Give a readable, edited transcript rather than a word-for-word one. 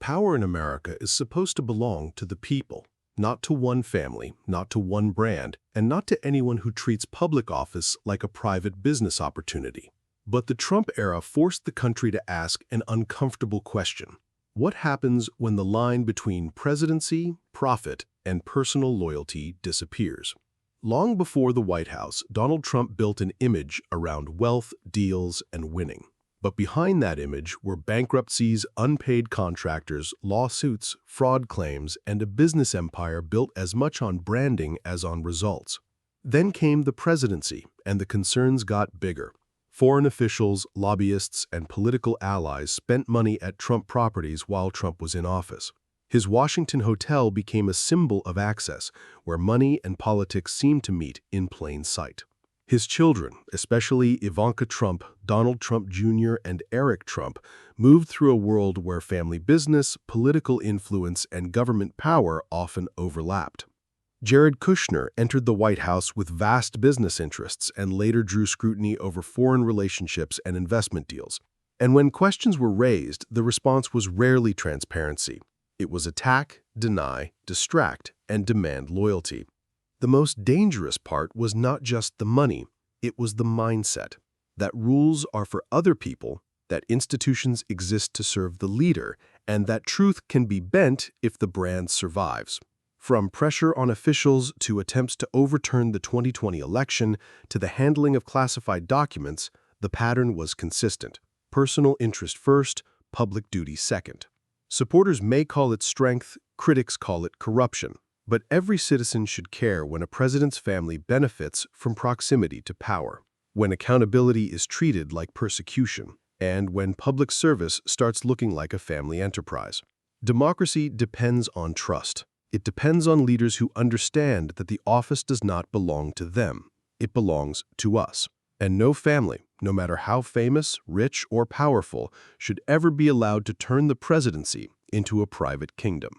Power in America is supposed to belong to the people, not to one family, not to one brand, and not to anyone who treats public office like a private business opportunity. But the Trump era forced the country to ask an uncomfortable question. What happens when the line between presidency, profit, and personal loyalty disappears? Long before the White House, Donald Trump built an image around wealth, deals, and winning. But behind that image were bankruptcies, unpaid contractors, lawsuits, fraud claims, and a business empire built as much on branding as on results. Then came the presidency, and the concerns got bigger. Foreign officials, lobbyists, and political allies spent money at Trump properties while Trump was in office. His Washington hotel became a symbol of access, where money and politics seemed to meet in plain sight. His children, especially Ivanka Trump, Donald Trump Jr., and Eric Trump, moved through a world where family business, political influence, and government power often overlapped. Jared Kushner entered the White House with vast business interests and later drew scrutiny over foreign relationships and investment deals. And when questions were raised, the response was rarely transparency. It was attack, deny, distract, and demand loyalty. The most dangerous part was not just the money, it was the mindset. That rules are for other people, that institutions exist to serve the leader, and that truth can be bent if the brand survives. From pressure on officials to attempts to overturn the 2020 election to the handling of classified documents, the pattern was consistent. Personal interest first, public duty second. Supporters may call it strength, critics call it corruption. But every citizen should care when a president's family benefits from proximity to power, when accountability is treated like persecution, and when public service starts looking like a family enterprise. Democracy depends on trust. It depends on leaders who understand that the office does not belong to them. It belongs to us. And no family, no matter how famous, rich, or powerful, should ever be allowed to turn the presidency into a private kingdom.